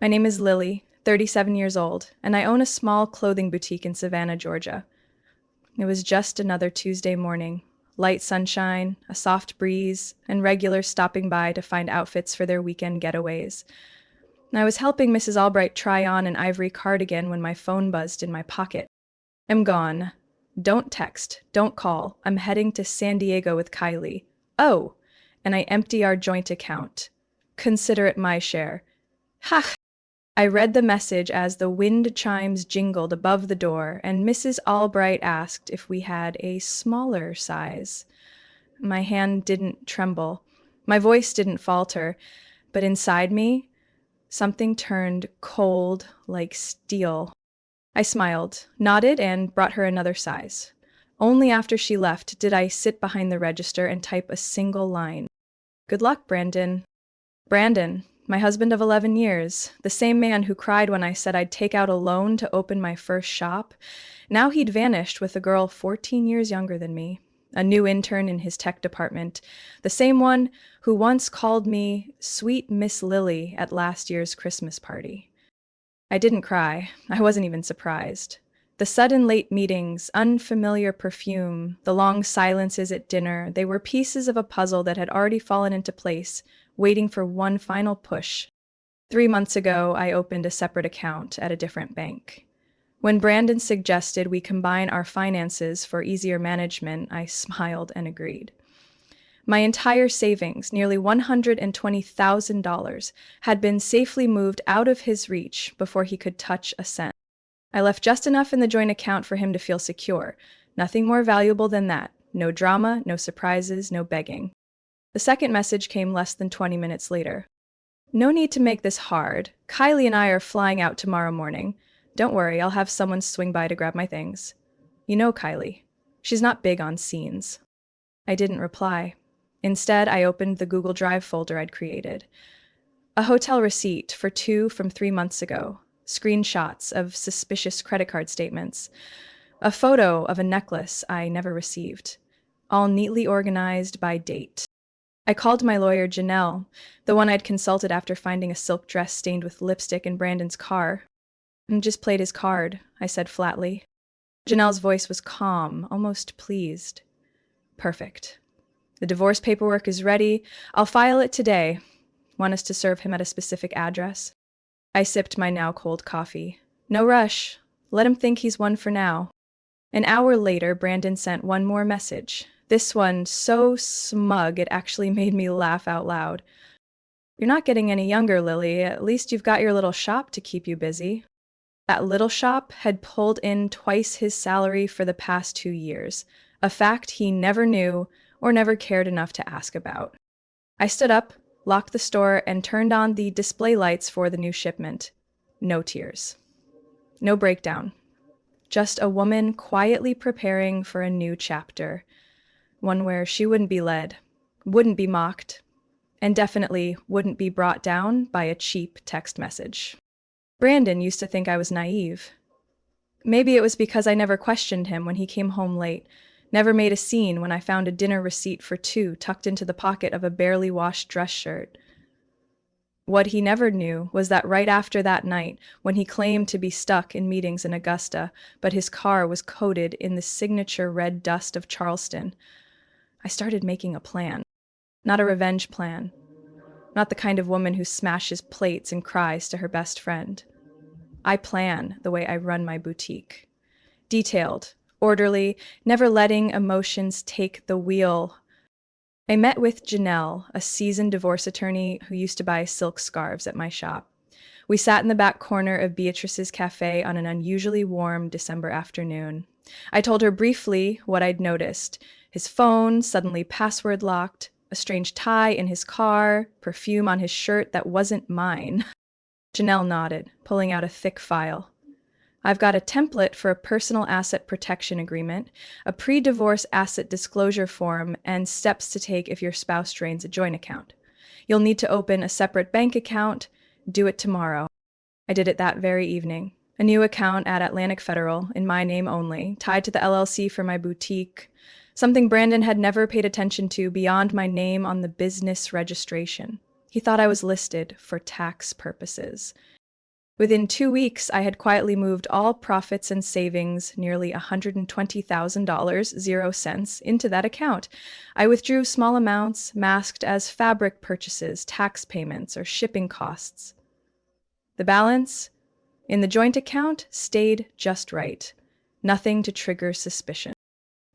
My name is Lily, 37 years old, and I own a small clothing boutique in Savannah, Georgia. It was just another Tuesday morning. Light sunshine, a soft breeze, and regulars stopping by to find outfits for their weekend getaways. I was helping Mrs. Albright try on an ivory cardigan when my phone buzzed in my pocket. I'm gone. Don't text. Don't call. I'm heading to San Diego with Kylie. Oh, and I empty our joint account. Consider it my share. Ha! I read the message as the wind chimes jingled above the door, and Mrs. Albright asked if we had a smaller size. My hand didn't tremble. My voice didn't falter, but inside me, something turned cold like steel. I smiled, nodded, and brought her another size. Only after she left did I sit behind the register and type a single line. Good luck, Brandon. Brandon, my husband of 11 years, the same man who cried when I said I'd take out a loan to open my first shop. Now he'd vanished with a girl 14 years younger than me, a new intern in his tech department, the same one who once called me Sweet Miss Lily at last year's Christmas party. I didn't cry. I wasn't even surprised. The sudden late meetings, unfamiliar perfume, the long silences at dinner, they were pieces of a puzzle that had already fallen into place, waiting for one final push. 3 months ago, I opened a separate account at a different bank. When Brandon suggested we combine our finances for easier management, I smiled and agreed. My entire savings, nearly $120,000, had been safely moved out of his reach before he could touch a cent. I left just enough in the joint account for him to feel secure. Nothing more valuable than that. No drama, no surprises, no begging. The second message came less than 20 minutes later. No need to make this hard. Kylie and I are flying out tomorrow morning. Don't worry, I'll have someone swing by to grab my things. You know Kylie. She's not big on scenes. I didn't reply. Instead, I opened the Google Drive folder I'd created. A hotel receipt for 2 from 3 months ago. Screenshots of suspicious credit card statements. A photo of a necklace I never received. All neatly organized by date. I called my lawyer, Janelle, the one I'd consulted after finding a silk dress stained with lipstick in Brandon's car. And just played his card, I said flatly. Janelle's voice was calm, almost pleased. Perfect. The divorce paperwork is ready. I'll file it today. Want us to serve him at a specific address? I sipped my now cold coffee. No rush. Let him think he's won for now. An hour later, Brandon sent one more message. This one so smug it actually made me laugh out loud. You're not getting any younger, Lily. At least you've got your little shop to keep you busy. That little shop had pulled in twice his salary for the past 2 years, a fact he never knew or never cared enough to ask about. I stood up, locked the store, and turned on the display lights for the new shipment. No tears. No breakdown. Just a woman quietly preparing for a new chapter. One where she wouldn't be led, wouldn't be mocked, and definitely wouldn't be brought down by a cheap text message. Brandon used to think I was naive. Maybe it was because I never questioned him when he came home late, never made a scene when I found a dinner receipt for 2 tucked into the pocket of a barely washed dress shirt. What he never knew was that right after that night, when he claimed to be stuck in meetings in Augusta, but his car was coated in the signature red dust of Charleston, I started making a plan. Not a revenge plan. Not the kind of woman who smashes plates and cries to her best friend. I plan the way I run my boutique. Detailed, orderly, never letting emotions take the wheel. I met with Janelle, a seasoned divorce attorney who used to buy silk scarves at my shop. We sat in the back corner of Beatrice's cafe on an unusually warm December afternoon. I told her briefly what I'd noticed. His phone suddenly password locked, a strange tie in his car, perfume on his shirt that wasn't mine. Janelle nodded, pulling out a thick file. I've got a template for a personal asset protection agreement, a pre-divorce asset disclosure form, and steps to take if your spouse drains a joint account. You'll need to open a separate bank account. Do it tomorrow. I did it that very evening. A new account at Atlantic Federal, in my name only, tied to the LLC for my boutique, something Brandon had never paid attention to beyond my name on the business registration. He thought I was listed for tax purposes. Within 2 weeks, I had quietly moved all profits and savings, nearly $120,000, 0 cents, into that account. I withdrew small amounts, masked as fabric purchases, tax payments, or shipping costs. The balance in the joint account stayed just right. Nothing to trigger suspicion.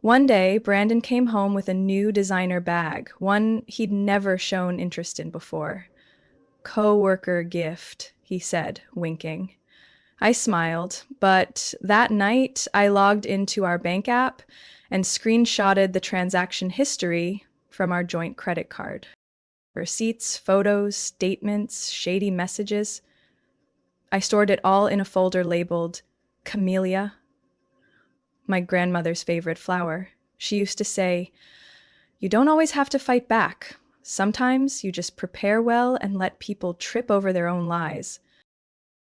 One day, Brandon came home with a new designer bag, one he'd never shown interest in before. "Co-worker gift," he said, winking. I smiled, but that night I logged into our bank app and screenshotted the transaction history from our joint credit card. Receipts, photos, statements, shady messages. I stored it all in a folder labeled Camellia, my grandmother's favorite flower. She used to say, "You don't always have to fight back. Sometimes you just prepare well and let people trip over their own lies."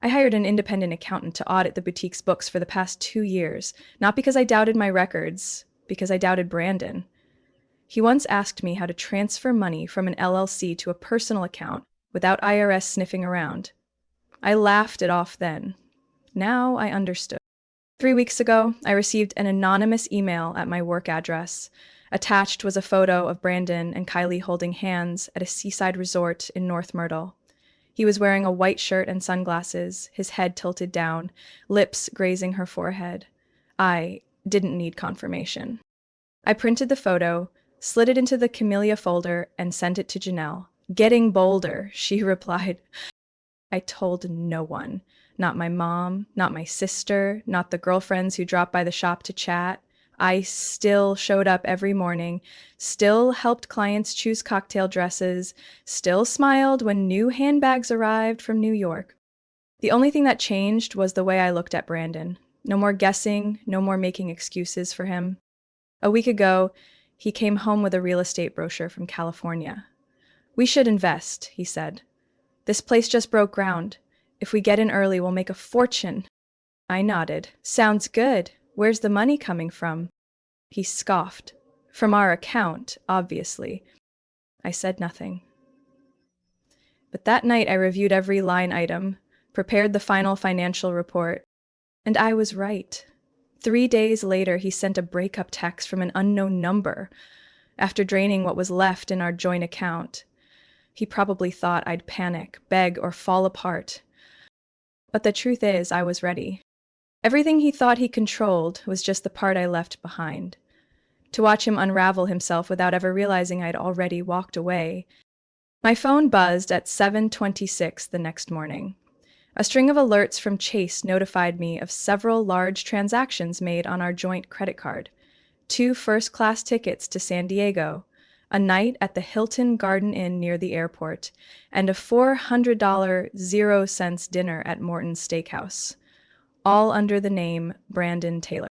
I hired an independent accountant to audit the boutique's books for the past 2 years, not because I doubted my records, because I doubted Brandon. He once asked me how to transfer money from an LLC to a personal account without IRS sniffing around. I laughed it off then. Now I understood. 3 weeks ago, I received an anonymous email at my work address. Attached was a photo of Brandon and Kylie holding hands at a seaside resort in North Myrtle. He was wearing a white shirt and sunglasses, his head tilted down, lips grazing her forehead. I didn't need confirmation. I printed the photo, slid it into the Camellia folder, and sent it to Janelle. "Getting bolder," she replied. I told no one. Not my mom, not my sister, not the girlfriends who dropped by the shop to chat. I still showed up every morning, still helped clients choose cocktail dresses, still smiled when new handbags arrived from New York. The only thing that changed was the way I looked at Brandon. No more guessing, no more making excuses for him. A week ago, he came home with a real estate brochure from California. "We should invest," he said. "This place just broke ground. If we get in early, we'll make a fortune." I nodded. "Sounds good. Where's the money coming from?" He scoffed. "From our account, obviously." I said nothing. But that night I reviewed every line item, prepared the final financial report, and I was right. 3 days later, he sent a breakup text from an unknown number. After draining what was left in our joint account, he probably thought I'd panic, beg, or fall apart. But the truth is, I was ready. Everything he thought he controlled was just the part I left behind. To watch him unravel himself without ever realizing I'd already walked away. My phone buzzed at 7:26 the next morning. A string of alerts from Chase notified me of several large transactions made on our joint credit card. 2 first-class tickets to San Diego, a night at the Hilton Garden Inn near the airport, and a $400 0 cents dinner at Morton's Steakhouse, all under the name Brandon Taylor.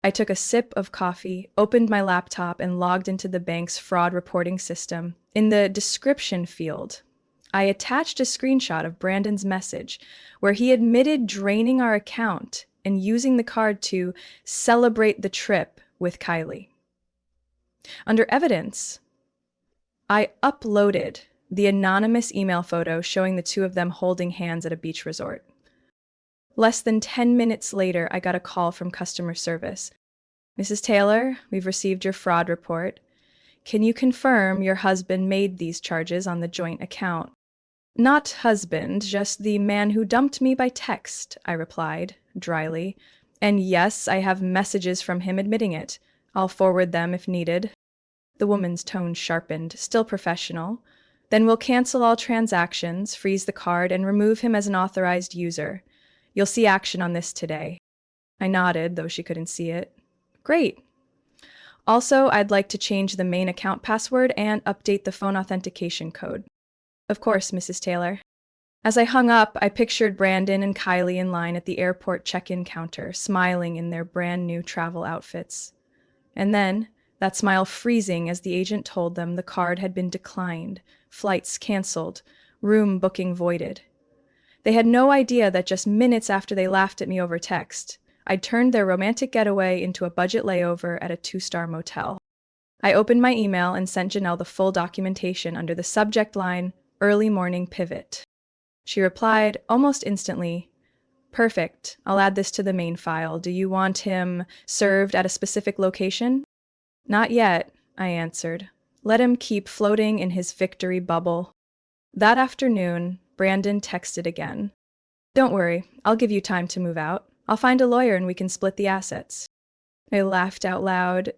I took a sip of coffee, opened my laptop, and logged into the bank's fraud reporting system. In the description field, I attached a screenshot of Brandon's message, where he admitted draining our account and using the card to celebrate the trip with Kylie. Under evidence, I uploaded the anonymous email photo showing the two of them holding hands at a beach resort. Less than 10 minutes later, I got a call from customer service. "Mrs. Taylor, we've received your fraud report. Can you confirm your husband made these charges on the joint account?" "Not husband, just the man who dumped me by text," I replied, dryly. "And yes, I have messages from him admitting it. I'll forward them if needed." The woman's tone sharpened, still professional. "Then we'll cancel all transactions, freeze the card, and remove him as an authorized user. You'll see action on this today." I nodded, though she couldn't see it. "Great. Also, I'd like to change the main account password and update the phone authentication code." "Of course, Mrs. Taylor." As I hung up, I pictured Brandon and Kylie in line at the airport check-in counter, smiling in their brand new travel outfits. And then, that smile freezing as the agent told them the card had been declined, flights canceled, room booking voided. They had no idea that just minutes after they laughed at me over text, I'd turned their romantic getaway into a budget layover at a 2-star motel. I opened my email and sent Janelle the full documentation under the subject line, "Early Morning Pivot." She replied almost instantly, Perfect. I'll add this to the main file. Do you want him served at a specific location? Not yet, I answered. Let him keep floating in his victory bubble. That afternoon, Brandon texted again. Don't worry, I'll give you time to move out. I'll find a lawyer and we can split the assets. I laughed out loud.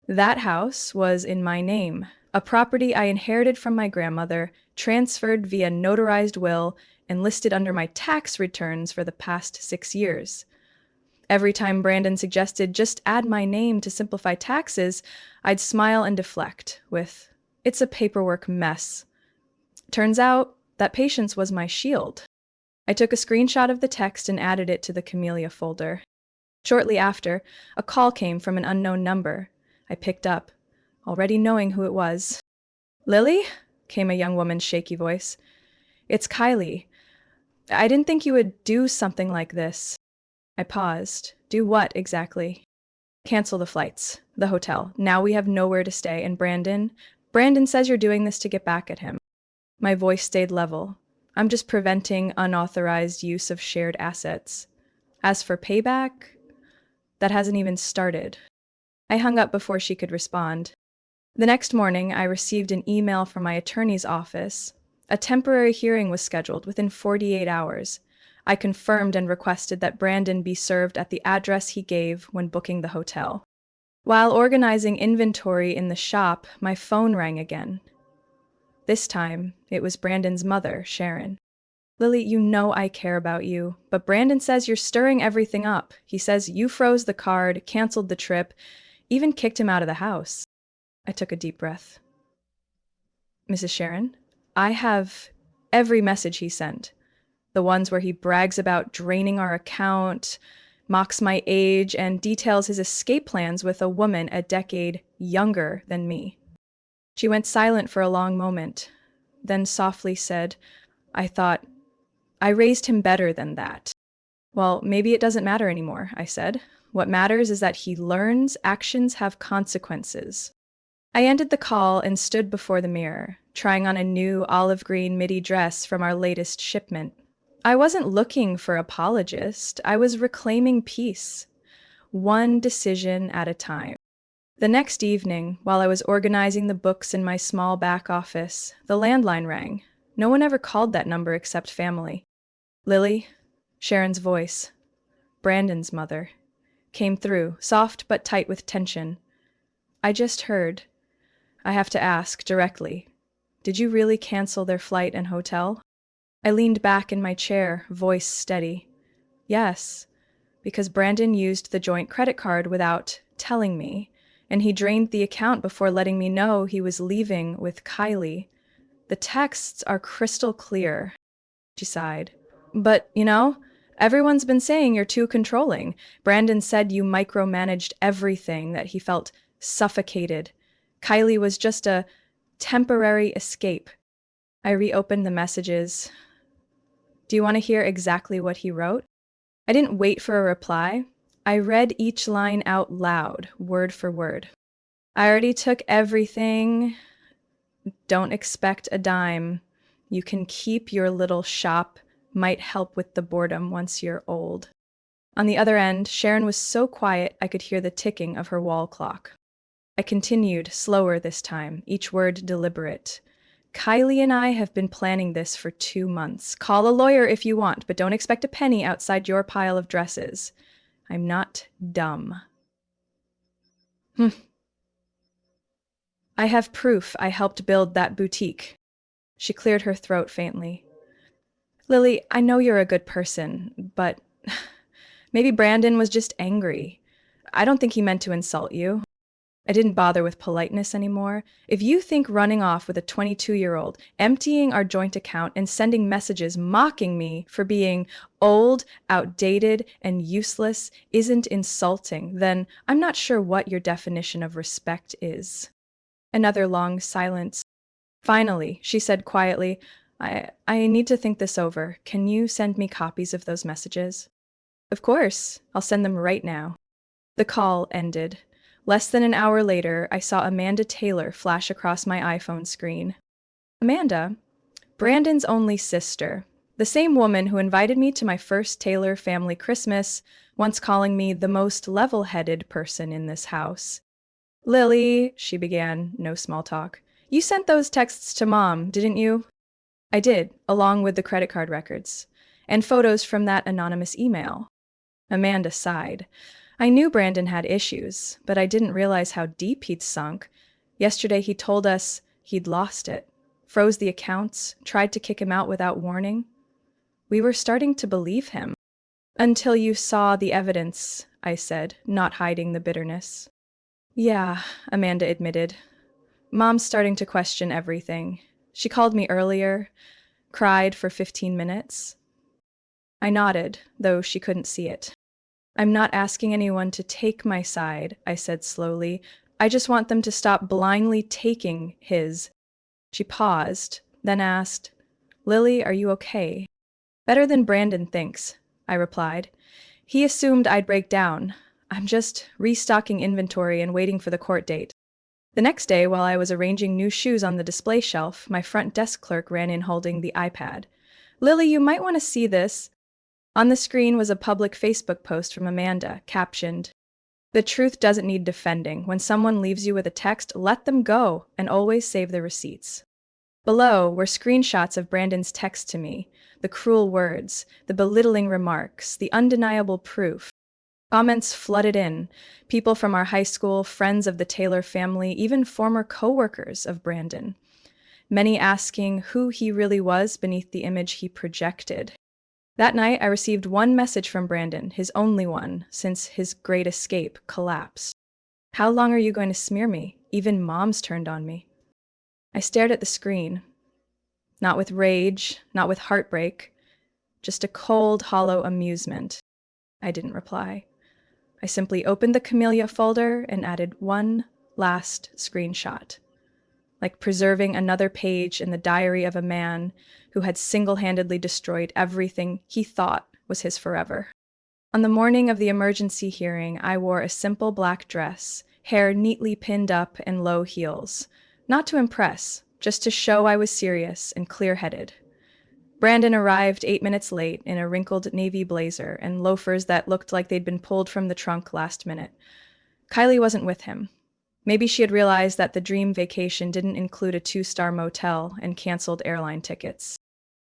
That house was in my name, a property I inherited from my grandmother, transferred via notarized will, and listed under my tax returns for the past 6 years. Every time Brandon suggested just add my name to simplify taxes, I'd smile and deflect with, "It's a paperwork mess." Turns out that patience was my shield. I took a screenshot of the text and added it to the Camellia folder. Shortly after, a call came from an unknown number. I picked up, already knowing who it was. "Lily?" came a young woman's shaky voice. "It's Kylie. I didn't think you would do something like this." I paused. Do what exactly? Cancel the flights, the hotel. Now we have nowhere to stay, and Brandon says you're doing this to get back at him. My voice stayed level. I'm just preventing unauthorized use of shared assets. As for payback, that hasn't even started. I hung up before she could respond. The next morning, I received an email from my attorney's office. A temporary hearing was scheduled within 48 hours. I confirmed and requested that Brandon be served at the address he gave when booking the hotel. While organizing inventory in the shop, my phone rang again. This time, it was Brandon's mother, Sharon. "Lily, you know I care about you, but Brandon says you're stirring everything up. He says you froze the card, canceled the trip, even kicked him out of the house." I took a deep breath. "Mrs. Sharon, I have every message he sent. The ones where he brags about draining our account, mocks my age, and details his escape plans with a woman a decade younger than me." She went silent for a long moment, then softly said, I raised him better than that." "Well, maybe it doesn't matter anymore," I said. "What matters is that he learns actions have consequences." I ended the call and stood before the mirror, trying on a new olive green midi dress from our latest shipment. I wasn't looking for apologist. I was reclaiming peace, one decision at a time. The next evening, while I was organizing the books in my small back office, the landline rang. No one ever called that number except family. "Lily," Sharon's voice, Brandon's mother, came through, soft but tight with tension. "I just heard. I have to ask directly. Did you really cancel their flight and hotel?" I leaned back in my chair, voice steady. "Yes, because Brandon used the joint credit card without telling me, and he drained the account before letting me know he was leaving with Kylie. The texts are crystal clear." She sighed. "But, everyone's been saying you're too controlling. Brandon said you micromanaged everything, that he felt suffocated. Kylie was just a temporary escape." I reopened the messages. Do you want to hear exactly what he wrote? I didn't wait for a reply. I read each line out loud, word for word. "I already took everything. Don't expect a dime. You can keep your little shop. Might help with the boredom once you're old." On the other end, Sharon was so quiet I could hear the ticking of her wall clock. I continued, slower this time, each word deliberate. "Kylie and I have been planning this for 2 months. Call a lawyer if you want, but don't expect a penny outside your pile of dresses. I'm not dumb." "I have proof I helped build that boutique." She cleared her throat faintly. "Lily, I know you're a good person, but maybe Brandon was just angry. I don't think he meant to insult you." I didn't bother with politeness anymore. "If you think running off with a 22-year-old, emptying our joint account, and sending messages mocking me for being old, outdated, and useless isn't insulting, then I'm not sure what your definition of respect is." Another long silence. Finally, she said quietly, I need to think this over. Can you send me copies of those messages?" "Of course. I'll send them right now." The call ended. Less than an hour later, I saw Amanda Taylor flash across my iPhone screen. Amanda, Brandon's only sister, The same woman who invited me to my first Taylor family Christmas, once calling me the most level-headed person in this house. Lily, she began, no small talk. You sent those texts to Mom, didn't you? I did, along with the credit card records. And photos from that anonymous email. Amanda sighed. I knew Brandon had issues, but I didn't realize how deep he'd sunk. Yesterday he told us he'd lost it, froze the accounts, tried to kick him out without warning. We were starting to believe him. Until you saw the evidence, I said, not hiding the bitterness. Yeah, Amanda admitted. Mom's starting to question everything. She called me earlier, cried for 15 minutes. I nodded, though she couldn't see it. I'm not asking anyone to take my side, I said slowly. I just want them to stop blindly taking his. She paused, then asked, Lily, are you okay? Better than Brandon thinks, I replied. He assumed I'd break down. I'm just restocking inventory and waiting for the court date. The next day, while I was arranging new shoes on the display shelf, my front desk clerk ran in holding the iPad. Lily, you might want to see this. On the screen was a public Facebook post from Amanda, captioned, The truth doesn't need defending. When someone leaves you with a text, let them go and always save the receipts. Below were screenshots of Brandon's text to me, the cruel words, the belittling remarks, the undeniable proof. Comments flooded in, people from our high school, friends of the Taylor family, even former co-workers of Brandon. Many asking who he really was beneath the image he projected. That night, I received one message from Brandon, his only one, since his great escape collapsed. How long are you going to smear me? Even Mom's turned on me. I stared at the screen. Not with rage, not with heartbreak, just a cold, hollow amusement. I didn't reply. I simply opened the Camellia folder and added one last screenshot, like preserving another page in the diary of a man who had single-handedly destroyed everything he thought was his forever. On the morning of the emergency hearing, I wore a simple black dress, hair neatly pinned up and low heels. Not to impress, just to show I was serious and clear-headed. Brandon arrived 8 minutes late in a wrinkled navy blazer and loafers that looked like they'd been pulled from the trunk last minute. Kylie wasn't with him. Maybe she had realized that the dream vacation didn't include a 2-star motel and canceled airline tickets.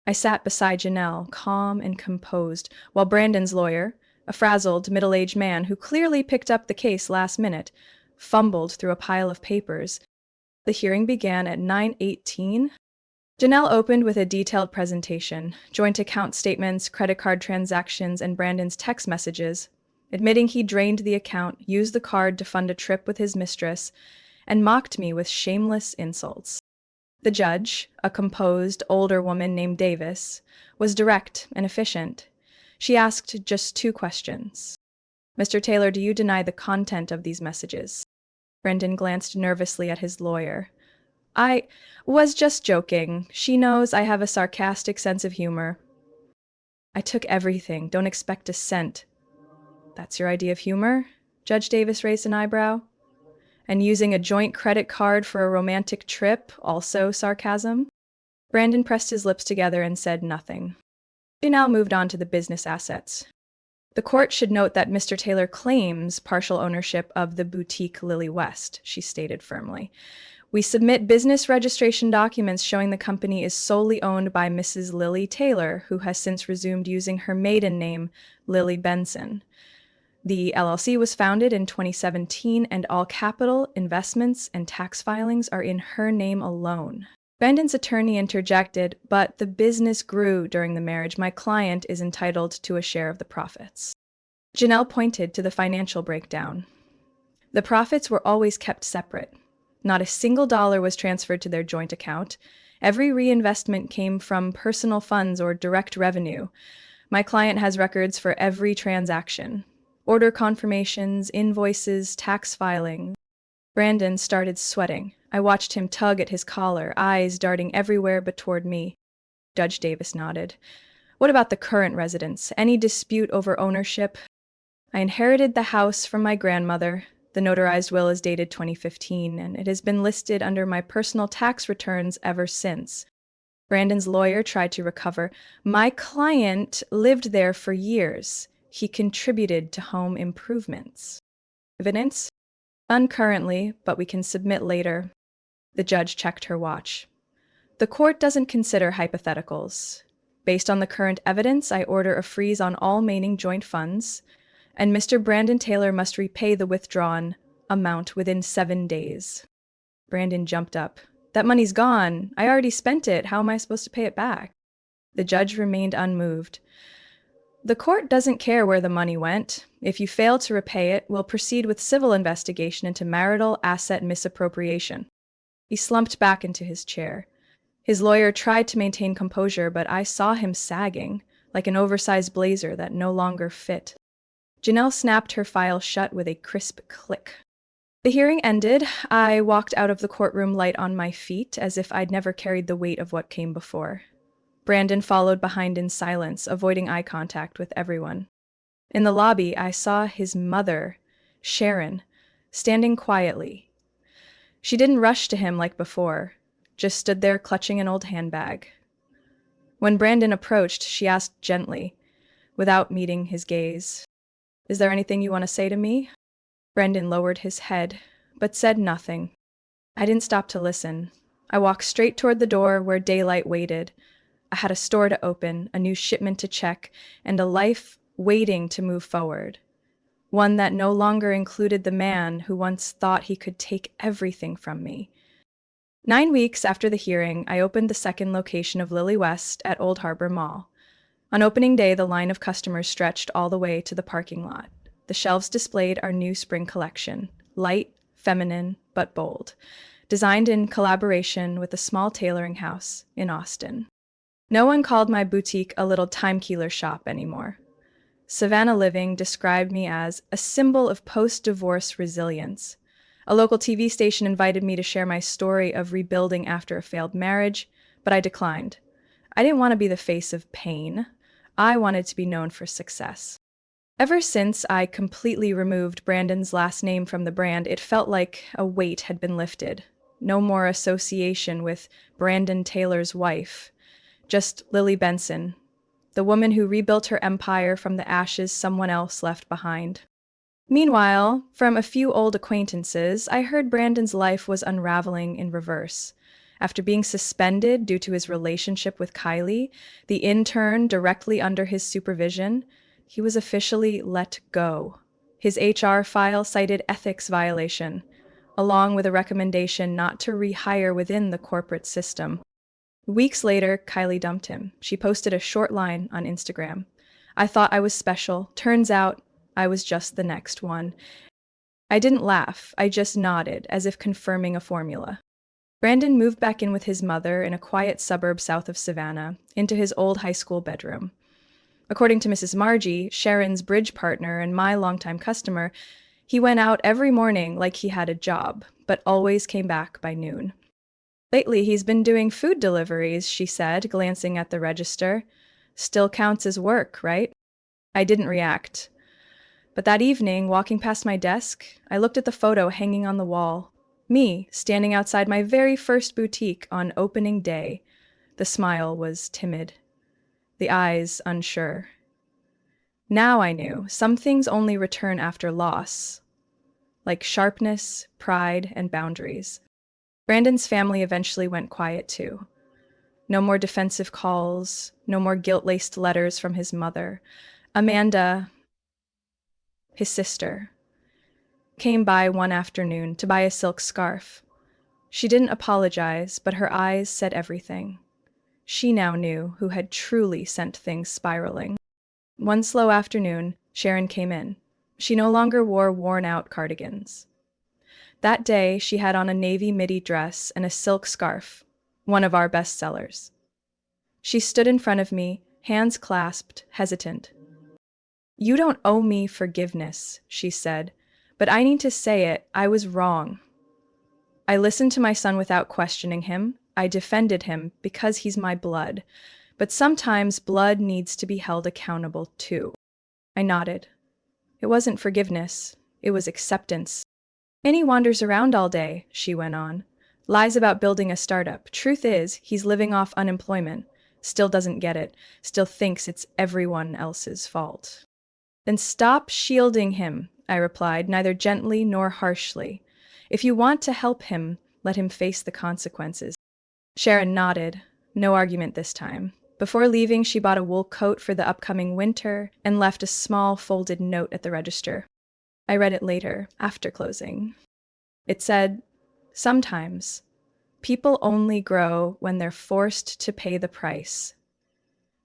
I sat beside Janelle, calm and composed, while Brandon's lawyer, a frazzled, middle-aged man who clearly picked up the case last minute, fumbled through a pile of papers. The hearing began at 9:18. Janelle opened with a detailed presentation, joint account statements, credit card transactions, and Brandon's text messages, admitting he drained the account, used the card to fund a trip with his mistress, and mocked me with shameless insults. The judge, a composed, older woman named Davis, was direct and efficient. She asked just 2 questions. Mr. Taylor, do you deny the content of these messages? Brandon glanced nervously at his lawyer. I was just joking. She knows I have a sarcastic sense of humor. I took everything. Don't expect a cent. That's your idea of humor? Judge Davis raised an eyebrow. And using a joint credit card for a romantic trip, also sarcasm? Brandon pressed his lips together and said nothing. They now moved on to the business assets. The court should note that Mr. Taylor claims partial ownership of the boutique Lily West, she stated firmly. We submit business registration documents showing the company is solely owned by Mrs. Lily Taylor, who has since resumed using her maiden name, Lily Benson. The LLC was founded in 2017, and all capital, investments, and tax filings are in her name alone. Brandon's attorney interjected, but the business grew during the marriage. My client is entitled to a share of the profits. Janelle pointed to the financial breakdown. The profits were always kept separate. Not a single dollar was transferred to their joint account. Every reinvestment came from personal funds or direct revenue. My client has records for every transaction. Order confirmations, invoices, tax filing. Brandon started sweating. I watched him tug at his collar, eyes darting everywhere but toward me. Judge Davis nodded. What about the current residents? Any dispute over ownership? I inherited the house from my grandmother. The notarized will is dated 2015, and it has been listed under my personal tax returns ever since. Brandon's lawyer tried to recover. My client lived there for years. He contributed to home improvements. Evidence? None currently, but we can submit later. The judge checked her watch. The court doesn't consider hypotheticals. Based on the current evidence, I order a freeze on all remaining joint funds, and Mr. Brandon Taylor must repay the withdrawn amount within 7 days. Brandon jumped up. That money's gone. I already spent it. How am I supposed to pay it back? The judge remained unmoved. The court doesn't care where the money went. If you fail to repay it, we'll proceed with civil investigation into marital asset misappropriation. He slumped back into his chair. His lawyer tried to maintain composure, but I saw him sagging, like an oversized blazer that no longer fit. Janelle snapped her file shut with a crisp click. The hearing ended. I walked out of the courtroom light on my feet, as if I'd never carried the weight of what came before. Brandon followed behind in silence, avoiding eye contact with everyone. In the lobby, I saw his mother, Sharon, standing quietly. She didn't rush to him like before, just stood there clutching an old handbag. When Brandon approached, she asked gently, without meeting his gaze, "Is there anything you want to say to me?" Brandon lowered his head, but said nothing. I didn't stop to listen. I walked straight toward the door where daylight waited. I had a store to open, a new shipment to check, and a life waiting to move forward. One that no longer included the man who once thought he could take everything from me. 9 weeks after the hearing, I opened the second location of Lily West at Old Harbor Mall. On opening day, the line of customers stretched all the way to the parking lot. The shelves displayed our new spring collection, light, feminine, but bold, designed in collaboration with a small tailoring house in Austin. No one called my boutique a little time-killer shop anymore. Savannah Living described me as a symbol of post-divorce resilience. A local TV station invited me to share my story of rebuilding after a failed marriage, but I declined. I didn't want to be the face of pain. I wanted to be known for success. Ever since I completely removed Brandon's last name from the brand, it felt like a weight had been lifted. No more association with Brandon Taylor's wife. Just Lily Benson, the woman who rebuilt her empire from the ashes someone else left behind. Meanwhile, from a few old acquaintances, I heard Brandon's life was unraveling in reverse. After being suspended due to his relationship with Kylie, the intern directly under his supervision, he was officially let go. His HR file cited ethics violation, along with a recommendation not to rehire within the corporate system. Weeks later, Kylie dumped him. She posted a short line on Instagram. I thought I was special. Turns out I was just the next one. I didn't laugh. I just nodded, as if confirming a formula. Brandon moved back in with his mother in a quiet suburb south of Savannah, into his old high school bedroom. According to Mrs. Margie, Sharon's bridge partner and my longtime customer, he went out every morning like he had a job, but always came back by noon. Lately, he's been doing food deliveries, she said, glancing at the register. Still counts as work, right? I didn't react. But that evening, walking past my desk, I looked at the photo hanging on the wall. Me, standing outside my very first boutique on opening day. The smile was timid. The eyes unsure. Now I knew some things only return after loss, like sharpness, pride, and boundaries. Brandon's family eventually went quiet too. No more defensive calls, no more guilt-laced letters from his mother. Amanda, his sister, came by one afternoon to buy a silk scarf. She didn't apologize, but her eyes said everything. She now knew who had truly sent things spiraling. One slow afternoon, Sharon came in. She no longer wore worn-out cardigans. That day, she had on a navy midi dress and a silk scarf, one of our best sellers. She stood in front of me, hands clasped, hesitant. "You don't owe me forgiveness," she said, "but I need to say it, I was wrong. I listened to my son without questioning him. I defended him because he's my blood. But sometimes blood needs to be held accountable too." I nodded. It wasn't forgiveness. It was acceptance. "Annie wanders around all day," she went on. Lies about building a startup. Truth is, he's living off unemployment. Still doesn't get it. Still thinks it's everyone else's fault. Then stop shielding him, I replied, neither gently nor harshly. If you want to help him, let him face the consequences. Sharon nodded. No argument this time. Before leaving, she bought a wool coat for the upcoming winter and left a small folded note at the register. I read it later, after closing. It said, "Sometimes people only grow when they're forced to pay the price.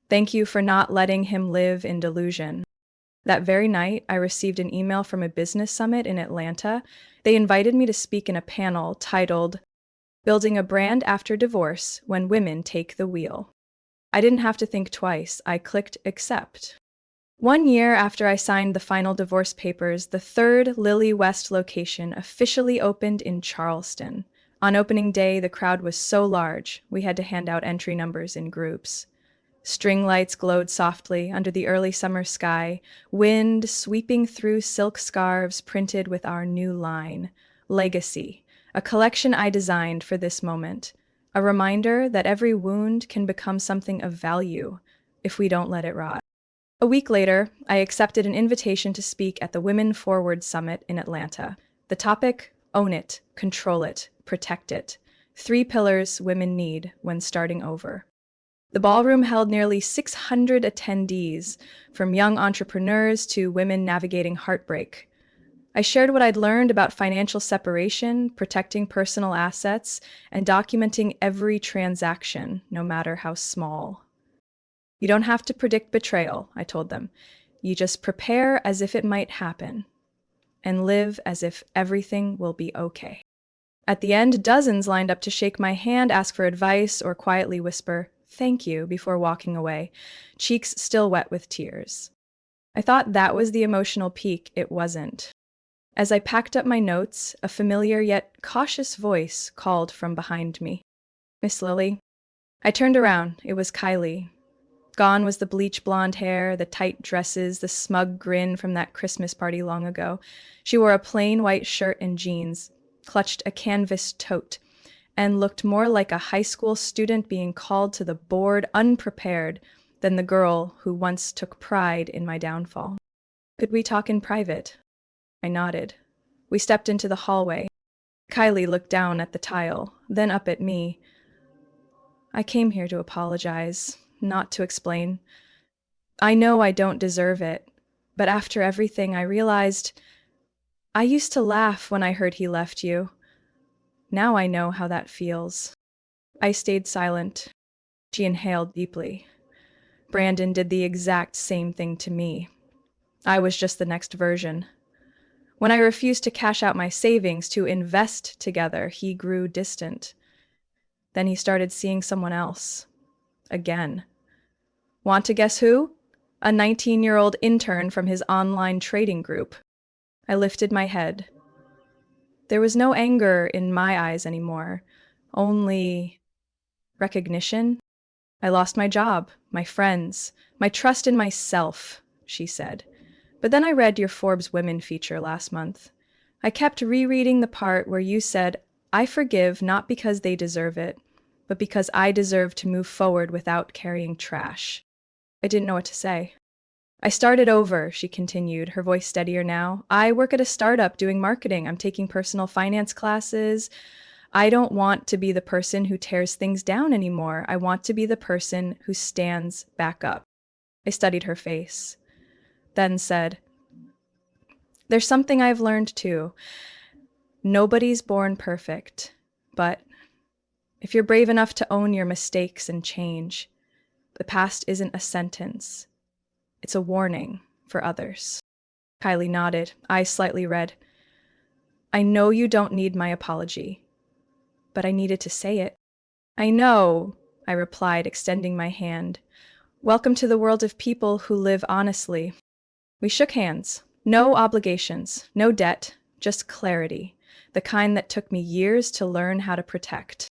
Thank you for not letting him live in delusion." That very night, I received an email from a business summit in Atlanta. They invited me to speak in a panel titled, "Building a Brand After Divorce When Women Take the Wheel." I didn't have to think twice. I clicked accept. 1 year after I signed the final divorce papers, the third Lily West location officially opened in Charleston. On opening day, the crowd was so large, we had to hand out entry numbers in groups. String lights glowed softly under the early summer sky, wind sweeping through silk scarves printed with our new line, Legacy, a collection I designed for this moment, a reminder that every wound can become something of value if we don't let it rot. A week later, I accepted an invitation to speak at the Women Forward Summit in Atlanta. The topic, Own It, Control It, Protect It. 3 pillars women need when starting over. The ballroom held nearly 600 attendees, from young entrepreneurs to women navigating heartbreak. I shared what I'd learned about financial separation, protecting personal assets, and documenting every transaction, no matter how small. You don't have to predict betrayal, I told them. You just prepare as if it might happen, and live as if everything will be okay. At the end, dozens lined up to shake my hand, ask for advice, or quietly whisper, "Thank you," before walking away, cheeks still wet with tears. I thought that was the emotional peak. It wasn't. As I packed up my notes, a familiar yet cautious voice called from behind me. "Miss Lily?" I turned around. It was Kylie. Gone was the bleach blonde hair, the tight dresses, the smug grin from that Christmas party long ago. She wore a plain white shirt and jeans, clutched a canvas tote, and looked more like a high school student being called to the board unprepared than the girl who once took pride in my downfall. "Could we talk in private?" I nodded. We stepped into the hallway. Kylie looked down at the tile, then up at me. "I came here to apologize, not to explain. I know I don't deserve it, but after everything I realized I used to laugh when I heard he left you. Now I know how that feels." I stayed silent. She inhaled deeply. Brandon did the exact same thing to me. I was just the next version. When I refused to cash out my savings to invest together, he grew distant. Then he started seeing someone else. Again. Want to guess who? A 19-year-old intern from his online trading group. I lifted my head. There was no anger in my eyes anymore, only recognition. "I lost my job, my friends, my trust in myself," she said. "But then I read your Forbes Women feature last month. I kept rereading the part where you said, 'I forgive not because they deserve it, but because I deserve to move forward without carrying trash.'" I didn't know what to say. "I started over," she continued, her voice steadier now. "I work at a startup doing marketing. I'm taking personal finance classes. I don't want to be the person who tears things down anymore. I want to be the person who stands back up." I studied her face, then said, "There's something I've learned too. Nobody's born perfect, but if you're brave enough to own your mistakes and change, the past isn't a sentence. It's a warning for others." Kylie nodded, eyes slightly red. "I know you don't need my apology, but I needed to say it." "I know," I replied, extending my hand. "Welcome to the world of people who live honestly." We shook hands. No obligations, no debt, just clarity, the kind that took me years to learn how to protect.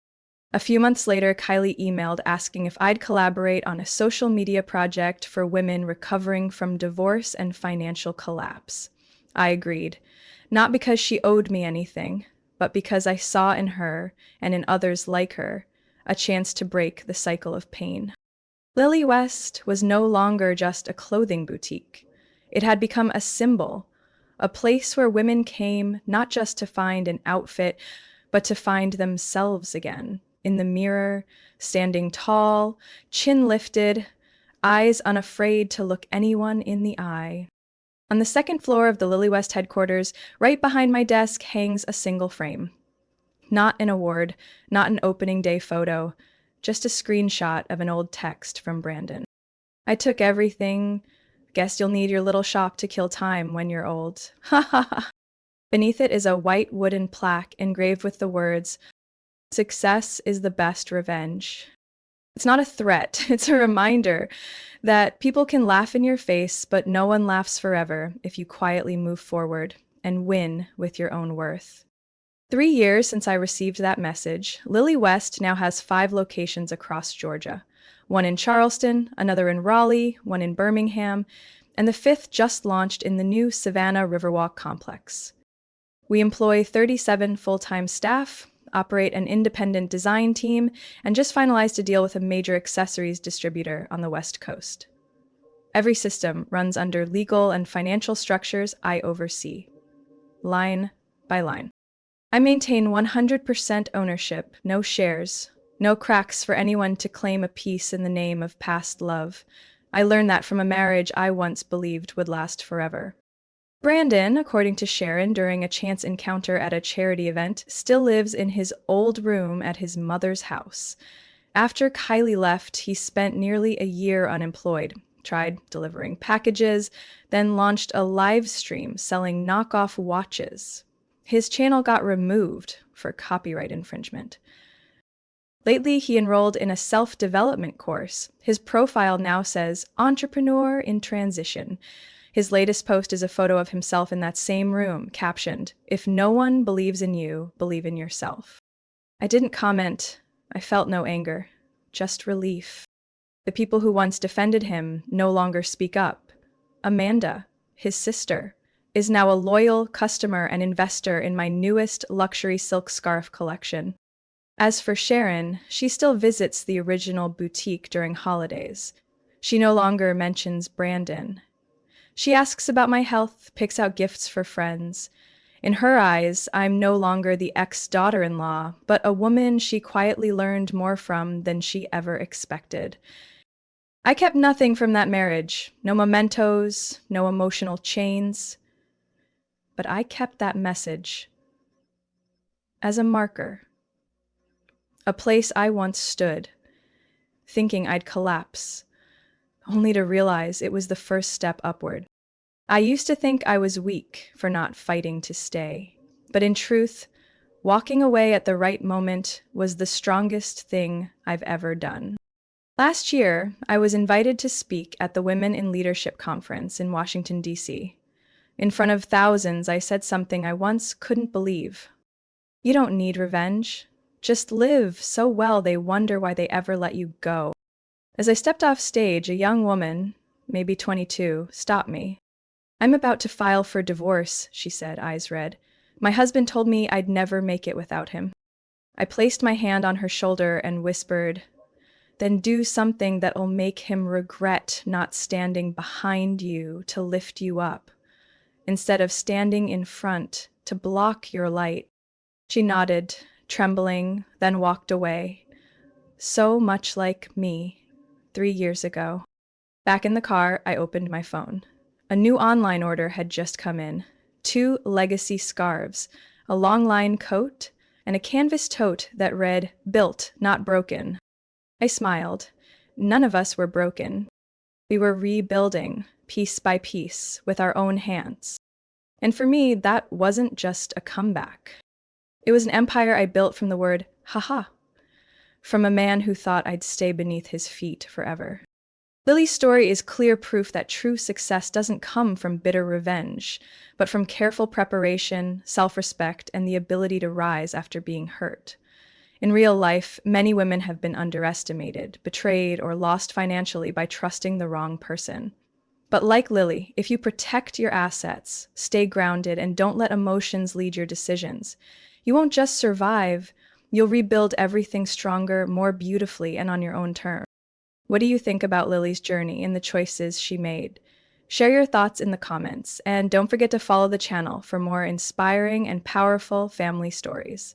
A few months later, Kylie emailed asking if I'd collaborate on a social media project for women recovering from divorce and financial collapse. I agreed, not because she owed me anything, but because I saw in her, and in others like her, a chance to break the cycle of pain. Lily West was no longer just a clothing boutique. It had become a symbol, a place where women came not just to find an outfit, but to find themselves again, in the mirror, standing tall, chin lifted, eyes unafraid to look anyone in the eye. On the second floor of the Lily West headquarters, right behind my desk, hangs a single frame. Not an award, not an opening day photo, just a screenshot of an old text from Brandon. I took everything. Guess you'll need your little shop to kill time when you're old. Ha ha ha. Beneath it is a white wooden plaque engraved with the words, "Success is the best revenge." It's not a threat, it's a reminder that people can laugh in your face, but no one laughs forever if you quietly move forward and win with your own worth. 3 years since I received that message, Lily West now has 5 locations across Georgia. One in Charleston, another in Raleigh, one in Birmingham, and the 5th just launched in the new Savannah Riverwalk complex. We employ 37 full-time staff, operate an independent design team, and just finalized a deal with a major accessories distributor on the West Coast. Every system runs under legal and financial structures I oversee, line by line. I maintain 100% ownership, no shares, no cracks for anyone to claim a piece in the name of past love. I learned that from a marriage I once believed would last forever. Brandon, according to Sharon during a chance encounter at a charity event, still lives in his old room at his mother's house. After Kylie left, he spent nearly a year unemployed, tried delivering packages, then launched a live stream selling knockoff watches. His channel got removed for copyright infringement. Lately, he enrolled in a self-development course. His profile now says, "Entrepreneur in Transition." His latest post is a photo of himself in that same room, captioned, "If no one believes in you, believe in yourself." I didn't comment. I felt no anger, just relief. The people who once defended him no longer speak up. Amanda, his sister, is now a loyal customer and investor in my newest luxury silk scarf collection. As for Sharon, she still visits the original boutique during holidays. She no longer mentions Brandon. She asks about my health, picks out gifts for friends. In her eyes, I'm no longer the ex-daughter-in-law, but a woman she quietly learned more from than she ever expected. I kept nothing from that marriage, no mementos, no emotional chains. But I kept that message as a marker, a place I once stood, thinking I'd collapse, only to realize it was the first step upward. I used to think I was weak for not fighting to stay, but in truth, walking away at the right moment was the strongest thing I've ever done. Last year, I was invited to speak at the Women in Leadership Conference in Washington, D.C. In front of thousands, I said something I once couldn't believe. You don't need revenge. Just live so well they wonder why they ever let you go. As I stepped off stage, a young woman, maybe 22, stopped me. "I'm about to file for divorce," she said, eyes red. "My husband told me I'd never make it without him." I placed my hand on her shoulder and whispered, "Then do something that'll make him regret not standing behind you to lift you up, instead of standing in front to block your light." She nodded, trembling, then walked away. So much like me, 3 years ago. Back in the car, I opened my phone. A new online order had just come in. 2 legacy scarves, a long line coat, and a canvas tote that read, "Built, not broken." I smiled. None of us were broken. We were rebuilding, piece by piece, with our own hands. And for me, that wasn't just a comeback. It was an empire I built from the word haha, from a man who thought I'd stay beneath his feet forever. Lily's story is clear proof that true success doesn't come from bitter revenge, but from careful preparation, self-respect, and the ability to rise after being hurt. In real life, many women have been underestimated, betrayed, or lost financially by trusting the wrong person. But like Lily, if you protect your assets, stay grounded, and don't let emotions lead your decisions, You won't just survive, you'll rebuild everything stronger, more beautifully, and on your own terms. What do you think about Lily's journey and the choices she made? Share your thoughts in the comments, and don't forget to follow the channel for more inspiring and powerful family stories.